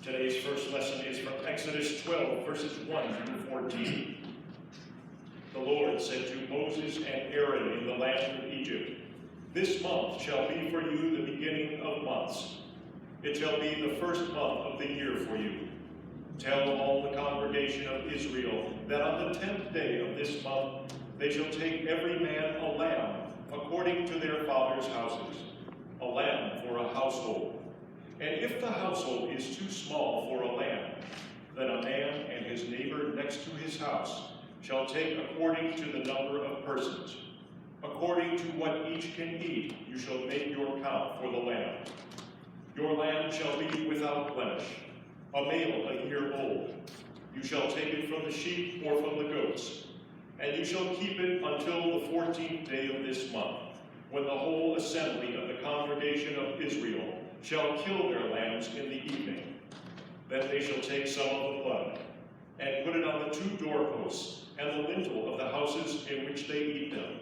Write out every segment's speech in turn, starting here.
Today's first lesson is from Exodus 12, verses 1 through 14. The Lord said to Moses and Aaron in the land of Egypt, "This month shall be for you the beginning of months. It shall be the first month of the year for you. Tell all the congregation of Israel that on the 10th day of this month they shall take every man a lamb according to their fathers' houses, a lamb for a household. And if the household is too small for a lamb, then a man and his neighbor next to his house shall take according to the number of persons. According to what each can eat, you shall make your count for the lamb. Your lamb shall be without blemish, a male a year old. You shall take it from the sheep or from the goats, and you shall keep it until the 14th day of this month, when the whole assembly of the congregation of Israel shall kill their lambs in the evening. Then they shall take some of the blood, and put it on the 2 doorposts and the lintel of the houses in which they eat them.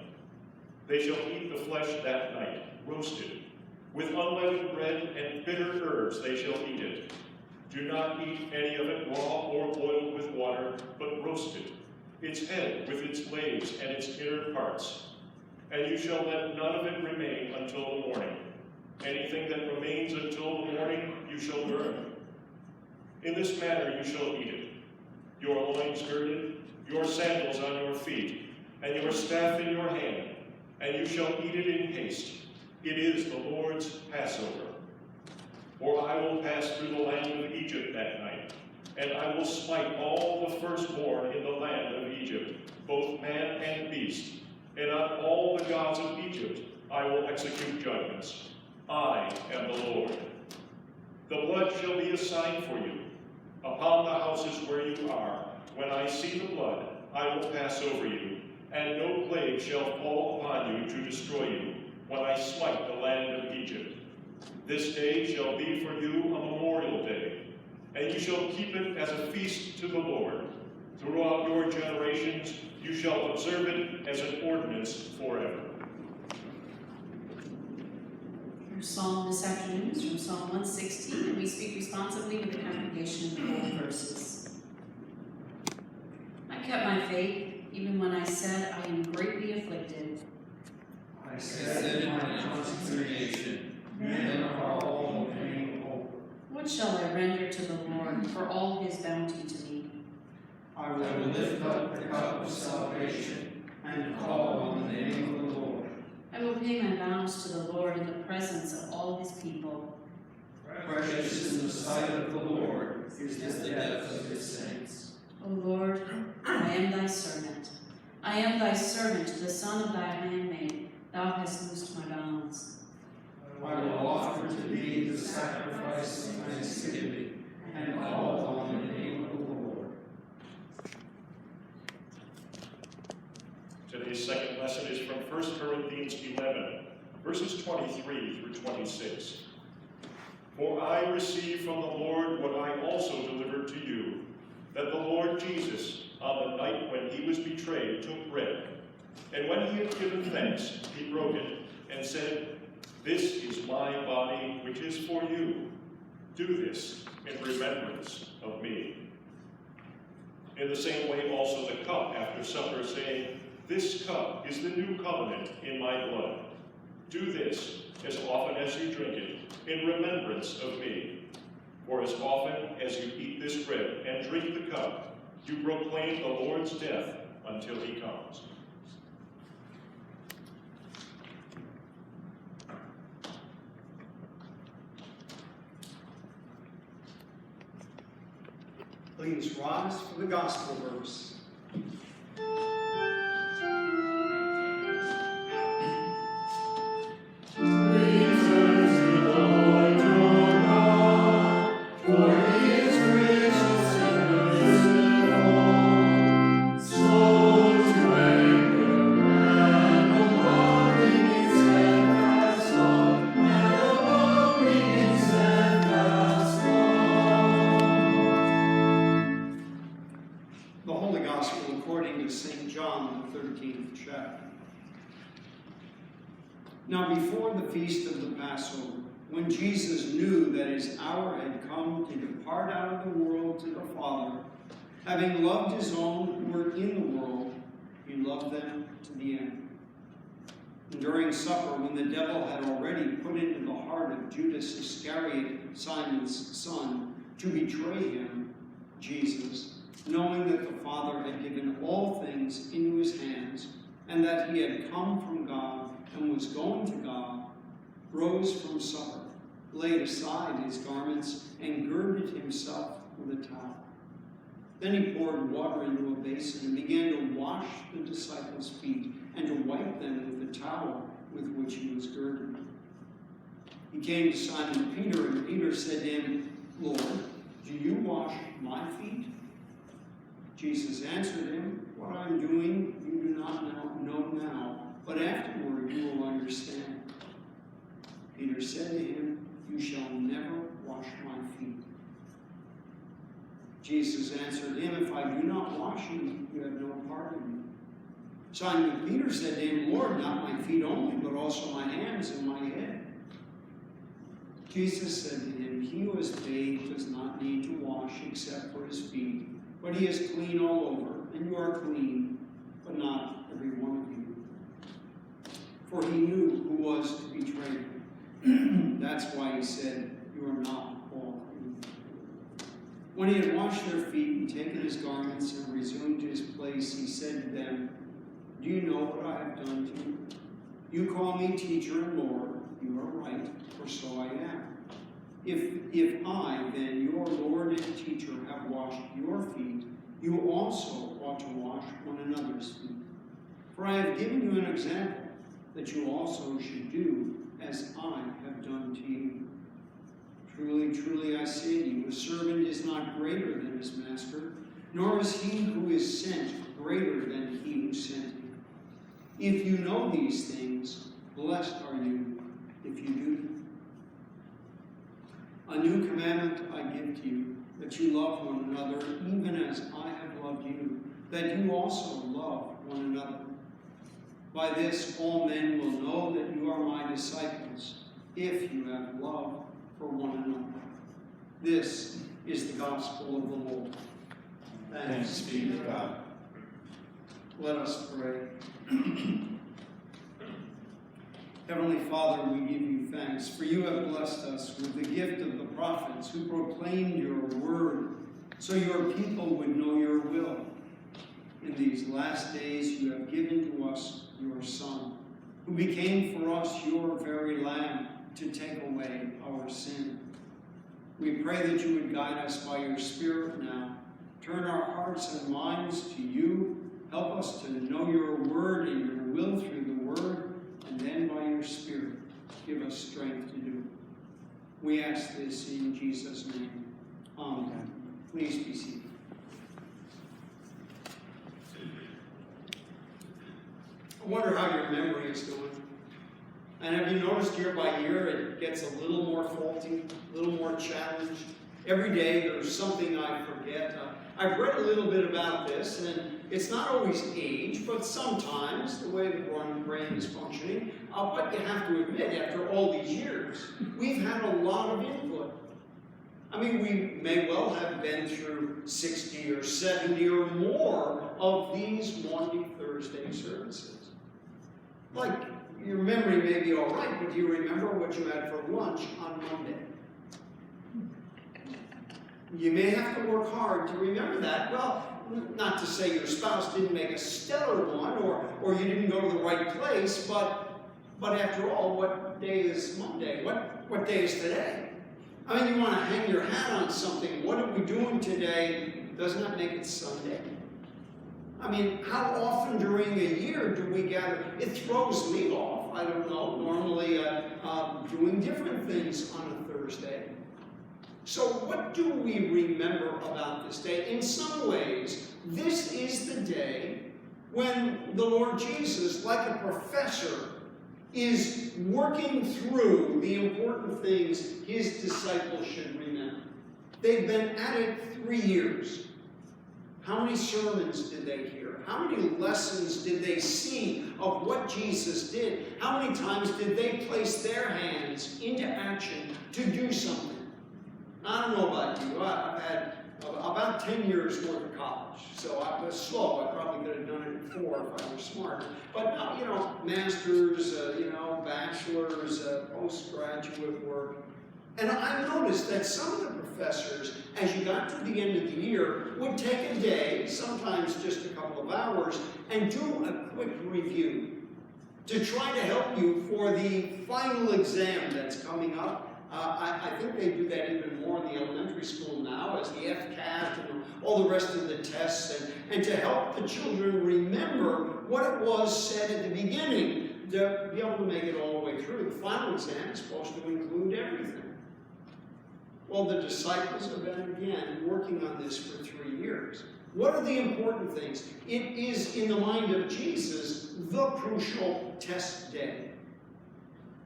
They shall eat the flesh that night, roasted. With unleavened bread and bitter herbs they shall eat it. Do not eat any of it raw or boiled with water, but roasted, its head with its legs and its inner parts. And you shall let none of it remain until the morning. Anything that remains until the morning you shall burn. In this manner you shall eat it, your loins girded, your sandals on your feet, and your staff in your hand, and you shall eat it in haste. It is the Lord's Passover. For I will pass through the land of Egypt that night, and I will smite all the firstborn in the land of Egypt, both man and beast, and on all the gods of Egypt I will execute judgments. I am the Lord. The blood shall be a sign for you upon the houses where you are. When I see the blood, I will pass over you, and no plague shall fall upon you to destroy you when I smite the land of Egypt. This day shall be for you a memorial day, and you shall keep it as a feast to the Lord. Throughout your generations you shall observe it as an ordinance forever." Our psalm this afternoon is from Psalm 116, and we speak responsibly with the congregation in the whole verses. I kept my faith, even when I said, I am greatly afflicted. I said in my consternation, men are all in pain over. What shall I render to the Lord for all his bounty to me? I will lift up the cup of salvation and call on the name of the Lord. I will pay my vows to the Lord in the presence of all his people. Precious in the sight of the Lord is the death of his saints. O Lord, I am thy servant. I am thy servant, the son of thy handmaid. Thou hast loosed my bonds. I will offer to thee the sacrifice of thanksgiving and call on the name of the Lord. Today's second lesson is from 1 Corinthians 11, verses 23 through 26. For I received from the Lord what I also delivered to you, that the Lord Jesus, on the night when he was betrayed, took bread. And when he had given thanks, he broke it and said, "This is my body, which is for you. Do this in remembrance of me." In the same way also the cup after supper, saying, "This cup is the new covenant in my blood. Do this as often as you drink it in remembrance of me. For as often as you eat this bread and drink the cup, you proclaim the Lord's death until he comes." Please rise for the gospel verse. Now before the feast of the Passover, When Jesus knew that his hour had come to depart out of the world to the Father, having loved his own who were in the world, he loved them to the end. And during supper, when the devil had already put into the heart of Judas Iscariot, Simon's son, to betray him, Jesus, knowing that the Father had given all things into his hands, and that he had come from God and was going to God, rose from supper, laid aside his garments, and girded himself with a towel. Then he poured water into a basin and began to wash the disciples' feet and to wipe them with the towel with which he was girded. He came to Simon Peter, and Peter said to him, Lord, do you wash my feet? Jesus answered him, what I am doing you do not know now, but afterward you will understand. Peter said to him, you shall never wash my feet. Jesus answered him, if I do not wash you, you have no part in me. Simon Peter said to him, Lord, not my feet only, but also my hands and my head. Jesus said to him, he who is bathed does not need to wash except for his feet, but he is clean all over, and you are clean, but not every one of you. For he knew who was to betray him. That's why he said, you are not all clean. When he had washed their feet and taken his garments and resumed his place, he said to them, do you know what I have done to you? You call me teacher and Lord. You are right, for so I am. If I, then, your Lord and teacher, have washed your feet, you also ought to wash one another's feet. For I have given you an example, that you also should do as I have done to you. Truly, truly, I say to you, a servant is not greater than his master, nor is he who is sent greater than he who sent him. If you know these things, blessed are you if you do them. A new commandment I give to you, that you love one another, even as I have loved you, that you also love one another. By this all men will know that you are my disciples, if you have love for one another. This is the gospel of the Lord. Thanks be to God. Let us pray. Heavenly Father, we give you thanks, for you have blessed us with the gift of the prophets who proclaimed your word, so your people would know your will. In these last days you have given to us your Son, who became for us your very Lamb to take away our sin. We pray that you would guide us by your Spirit now. Turn our hearts and minds to you. Help us to know your word and your will through the word, and then by your Spirit, give us strength to do it. We ask this in Jesus' name. Amen. Please be seated. I wonder how your memory is doing. And have you noticed year by year it gets a little more faulty, a little more challenged? Every day there's something I forget. I've read a little bit about this, and it's not always age, but sometimes the way the brain is functioning. But you have to admit, after all these years, we've had a lot of input. I mean, we may well have been through 60 or 70 or more of these Maundy Thursday services. Like, your memory may be all right, but do you remember what you had for lunch on Monday? You may have to work hard to remember that. Well, not to say your spouse didn't make a stellar one, or you didn't go to the right place, but after all, what day is Monday? What day is today? I mean, you want to hang your hat on something. What are we doing today? Does not make it Sunday. I mean, how often during a year do we gather? It throws me off. I don't know. Normally, doing different things on a Thursday. So what do we remember about this day? In some ways, this is the day when the Lord Jesus, like a professor, is working through the important things his disciples should remember. They've been at it 3 years. How many sermons did they hear? How many lessons did they see of what Jesus did? How many times did they place their hands into action to do something? I don't know about you. I've had about 10 years worth of college, so I was slow. I probably could have done it in 4 if I were smart. But now, masters, bachelors, postgraduate work. And I noticed that some of the professors, as you got to the end of the year, would take a day, sometimes just a couple of hours, and do a quick review to try to help you for the final exam that's coming up. I think they do that even more in the elementary school now, as the FCAT and all the rest of the tests, and to help the children remember what it was said at the beginning, to be able to make it all the way through. The final exam is supposed to include everything. Well, the disciples have been, again, working on this for 3 years. What are the important things? It is, in the mind of Jesus, the crucial test day.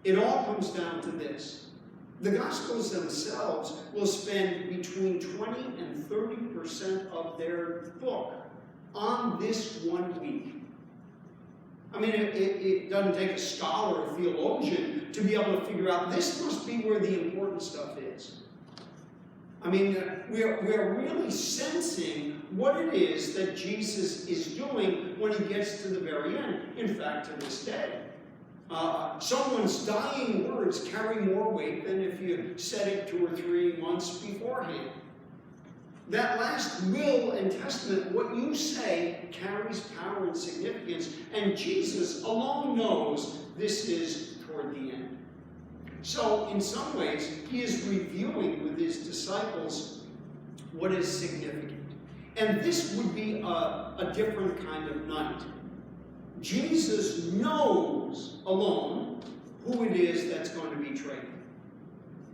It all comes down to this. The Gospels themselves will spend between 20 and 30% of their book on this 1 week. I mean, it doesn't take a scholar or theologian to be able to figure out this must be where the important stuff is. I mean, we're really sensing what it is that Jesus is doing when he gets to the very end. In fact, to this day. Someone's dying words carry more weight than if you said it 2 or 3 months beforehand. That last will and testament, what you say, carries power and significance, and Jesus alone knows this is toward the end. So, in some ways, he is reviewing with his disciples what is significant. And this would be a different kind of night. Jesus knows alone who it is that's going to betray him.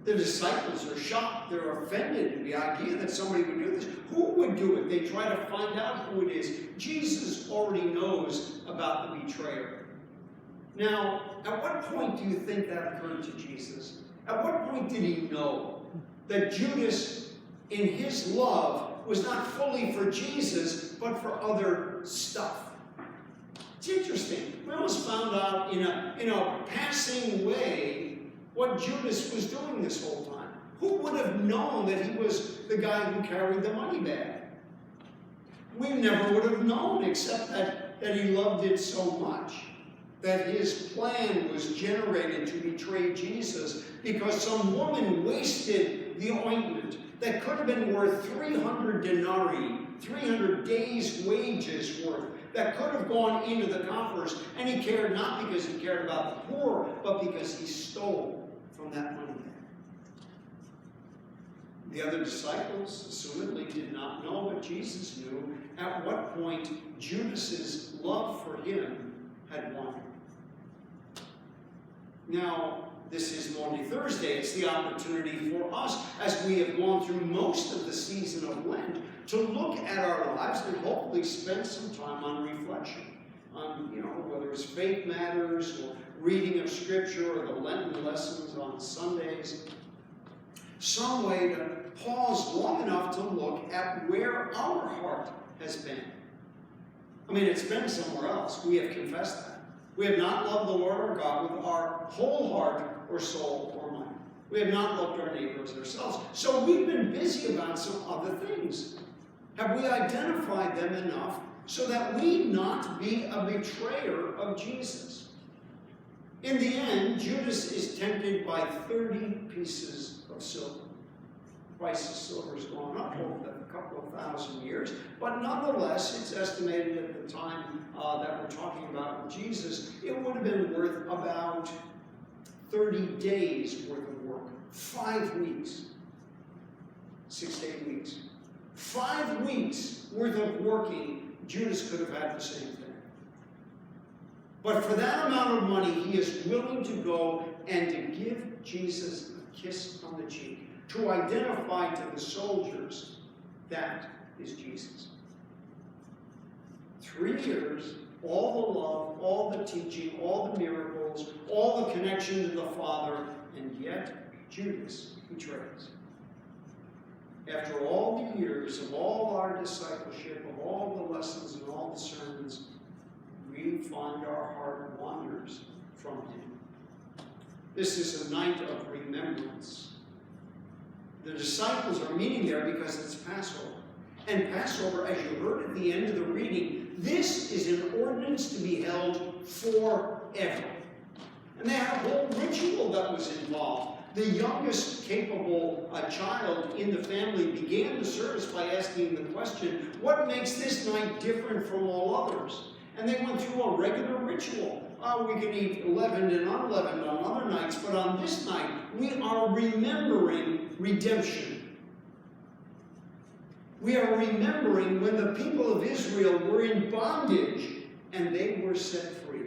The disciples are shocked. They're offended at the idea that somebody would do this. Who would do it? They try to find out who it is. Jesus already knows about the betrayer. Now, at what point do you think that occurred to Jesus? At what point did he know that Judas, in his love, was not fully for Jesus, but for other stuff? It's interesting. We almost found out in a passing way what Judas was doing this whole time. Who would have known that he was the guy who carried the money bag? We never would have known, except that he loved it so much, that his plan was generated to betray Jesus because some woman wasted the ointment that could have been worth 300 denarii, 300 days' wages worth, that could have gone into the coffers, and he cared not because he cared about the poor, but because he stole from that money bag. The other disciples, assumedly, did not know, but Jesus knew at what point Judas's love for him had won him. Now, this is Maundy Thursday. It's the opportunity for us, as we have gone through most of the season of Lent, to look at our lives and hopefully spend some time on reflection. On, whether it's faith matters or reading of Scripture or the Lenten lessons on Sundays. Some way to pause long enough to look at where our heart has been. I mean, it's been somewhere else. We have confessed that. We have not loved the Lord our God with our whole heart or soul or mind. We have not loved our neighbors ourselves. So we've been busy about some other things. Have we identified them enough so that we not be a betrayer of Jesus? In the end, Judas is tempted by 30 pieces of silver. The price of silver has gone up over a couple of thousand years, but nonetheless, it's estimated at the time that we're talking about with Jesus, it would have been worth about 30 days worth of work. 5 weeks. 6 to 8 weeks. 5 weeks worth of working, Judas could have had the same thing. But for that amount of money, he is willing to go and to give Jesus a kiss on the cheek, to identify to the soldiers, that is Jesus. 3 years, all the love, all the teaching, all the miracles, all the connection to the Father, and yet Judas betrays. after all the years of all our discipleship, of all the lessons and all the sermons, we find our heart wanders from him. This is a night of remembrance. The disciples are meeting there because it's Passover. And Passover, as you heard at the end of the reading, this is an ordinance to be held forever. And they had a whole ritual that was involved. The youngest capable child in the family began the service by asking the question, what makes this night different from all others? And they went through a regular ritual. We can eat leavened and unleavened on other nights, but on this night, we are remembering redemption. We are remembering when the people of Israel were in bondage and they were set free.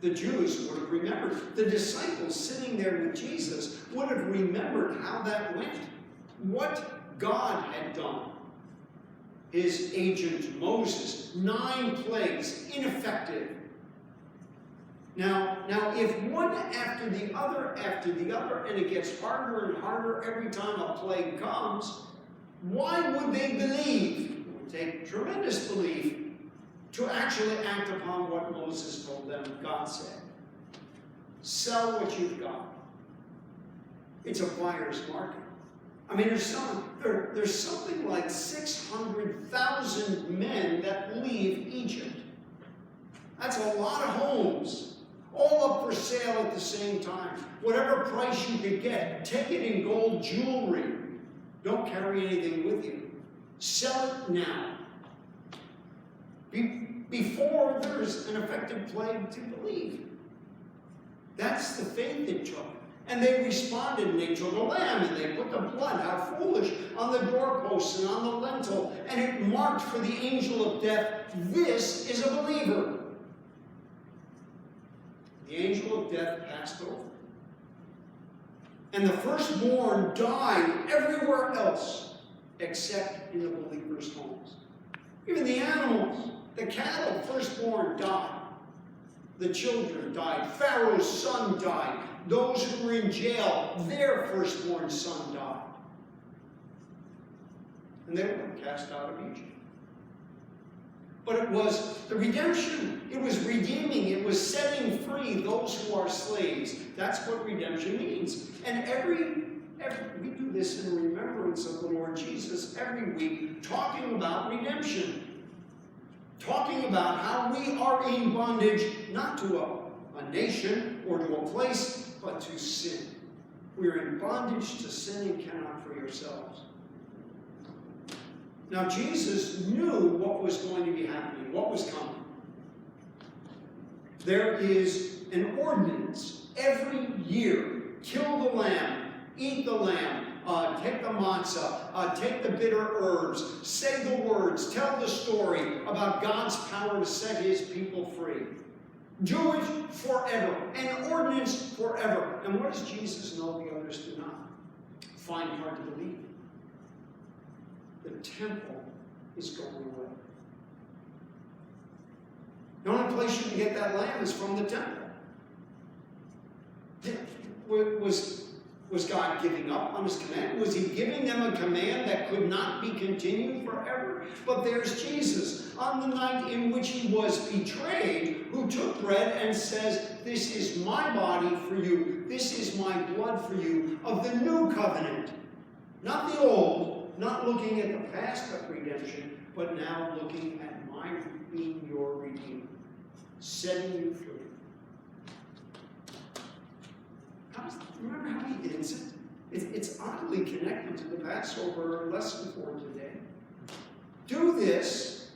The Jews would have remembered. The disciples sitting there with Jesus would have remembered how that went. What God had done. His agent Moses, 9 plagues, ineffective. Now, if one after the other, and it gets harder and harder every time a plague comes, why would they believe? It would take tremendous belief to actually act upon what Moses told them God said. Sell what you've got. It's a buyer's market. I mean, there's something like 600,000 men that leave Egypt. That's a lot of homes, all up for sale at the same time. Whatever price you could get, take it in gold jewelry. Don't carry anything with you. Sell it now. Before there's an effective plague to believe. That's the faith it took. And they responded, and they took a lamb, and they put the blood, how foolish, on the doorposts and on the lintel, and it marked for the angel of death, this is a believer. The angel of death passed over. And the firstborn died everywhere else, except in the believers' homes. Even the animals, the cattle, firstborn died. The children died. Pharaoh's son died. Those who were in jail, their firstborn son died. And they were cast out of Egypt. But it was the redemption. It was redeeming. It was setting free those who are slaves. That's what redemption means. And we do this in remembrance of the Lord Jesus every week, talking about redemption. Talking about how we are in bondage, not to a nation or to a place, but to sin. We are in bondage to sin and cannot free ourselves. Now, Jesus knew what was going to be happening, what was coming. There is an ordinance every year. Kill the lamb, eat the lamb, take the matzah, take the bitter herbs, say the words, tell the story about God's power to set his people free. Do it forever. An ordinance forever. And what does Jesus know the others do not? Find hard to believe. The temple is going away. The only place you can get that lamb is from the temple. Was God giving up on his command? Was he giving them a command that could not be continued forever? But there's Jesus on the night in which he was betrayed, who took bread and says, this is my body for you. This is my blood for you of the new covenant. Not the old, not looking at the past of redemption, but now looking at my being your redeemer, setting you free. Remember how he ends it? It's oddly connected to the Passover lesson for today. Do this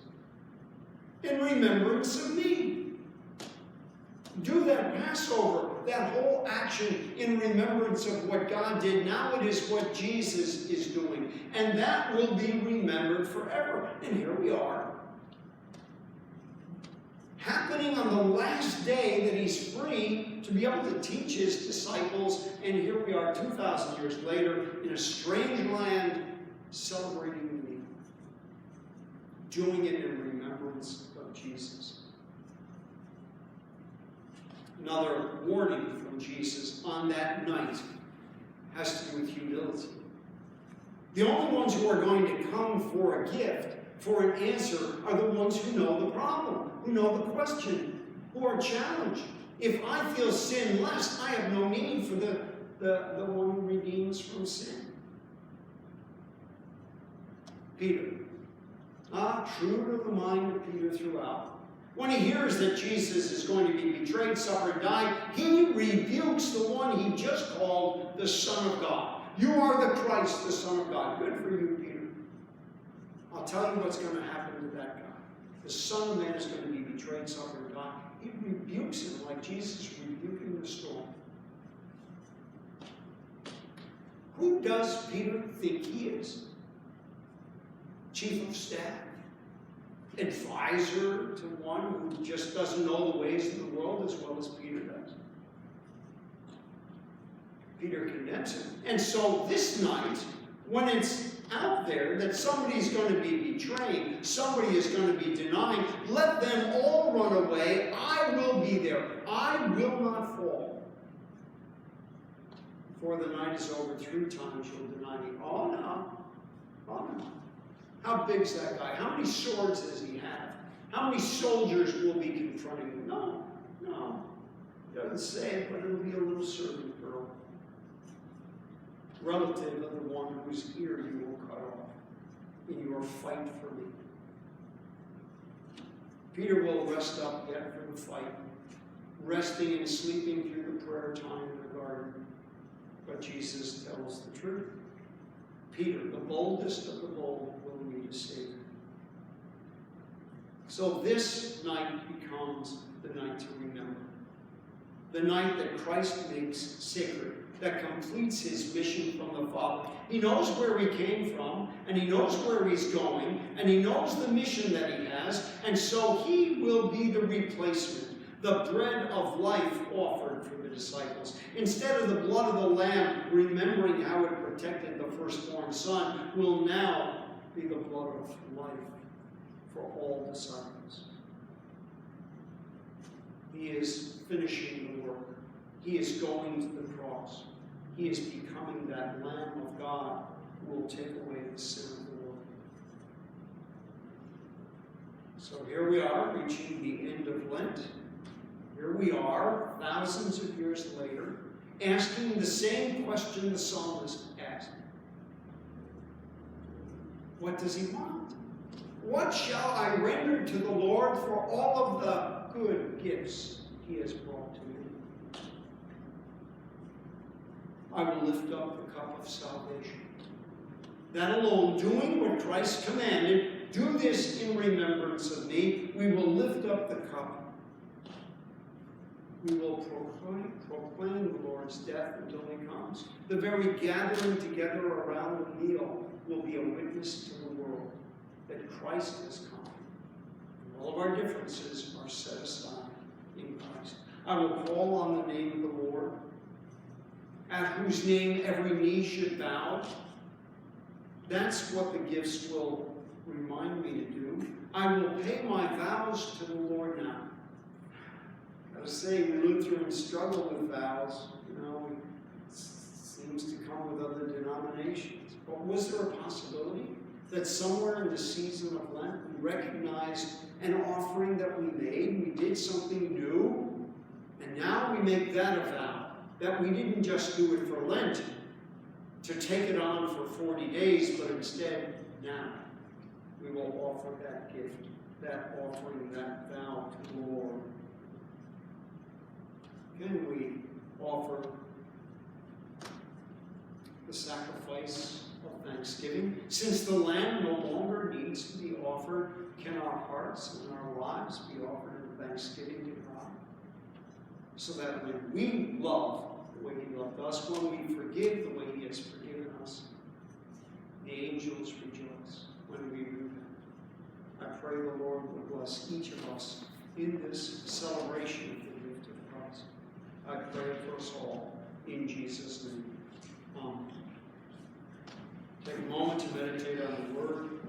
in remembrance of me. Do that Passover, that whole action in remembrance of what God did. Now it is what Jesus is doing. And that will be remembered forever. And here we are. Happening on the last day that he's free to be able to teach his disciples, and here we are 2,000 years later in a strange land celebrating the meal, doing it in remembrance of Jesus. Another warning from Jesus on that night has to do with humility. The only ones who are going to come for a gift, for an answer, are the ones who know the problem, who know the question, who are challenged. If I feel sinless, I have no need for the one who redeems from sin. Peter. True to the mind of Peter throughout. When he hears that Jesus is going to be betrayed, suffer, and die, he rebukes the one he just called the Son of God. You are the Christ, the Son of God. Good for you, Peter. I'll tell you what's going to happen to that guy. The Son of Man is going to be betrayed, suffer, and die. He rebukes him like Jesus rebuking the storm. Who does Peter think he is? Chief of staff? Advisor to one who just doesn't know the ways of the world as well as Peter does? Peter condemns him. And so this night, when it's out there that somebody's going to be betraying, somebody is going to be denying, let them all run away. I will be there. I will not fall. Before the night is over, 3 times you'll deny me. Oh no. Oh no. How big's that guy? How many swords does he have? How many soldiers will be confronting him? No. It doesn't say it, but it'll be a little servant girl. Relative of the one whose ear you will cut off in your fight for me. Peter will rest up yet for the fight, resting and sleeping through the prayer time in the garden. But Jesus tells the truth. Peter, the boldest of the bold, will meet a Savior. So this night becomes the night to remember. The night that Christ makes sacred, that completes his mission from the Father. He knows where he came from, and he knows where he's going, and he knows the mission that he has, and so he will be the replacement, the bread of life offered for the disciples. Instead of the blood of the Lamb, remembering how it protected the firstborn son, will now be the blood of life for all disciples. He is finishing the work. He is going to the cross. He is becoming that Lamb of God who will take away the sin of the world. So here we are, reaching the end of Lent. Here we are, thousands of years later, asking the same question the psalmist asked. What does he want? What shall I render to the Lord for all of the good gifts he has brought to me? I will lift up the cup of salvation. That alone, doing what Christ commanded, do this in remembrance of me. We will lift up the cup. We will proclaim the Lord's death until he comes. The very gathering together around the meal will be a witness to the world that Christ has come. And all of our differences are set aside in Christ. I will call on the name of the Lord, at whose name every knee should bow. That's what the gifts will remind me to do. I will pay my vows to the Lord now. I was saying, we Lutherans struggle with vows. It seems to come with other denominations. But was there a possibility that somewhere in the season of Lent we recognized an offering that we made? We did something new, and now we make that a vow. That we didn't just do it for Lent, to take it on for 40 days, but instead, now, we will offer that gift, that offering, that vow to the Lord. Can we offer the sacrifice of thanksgiving? Since the Lamb no longer needs to be offered, can our hearts and our lives be offered in thanksgiving to God? So that when we love the way he loved us, when we forgive the way he has forgiven us, the angels rejoice when we repent. I pray the Lord will bless each of us in this celebration of the gift of Christ. I pray for us all in Jesus' name. Take a moment to meditate on the word.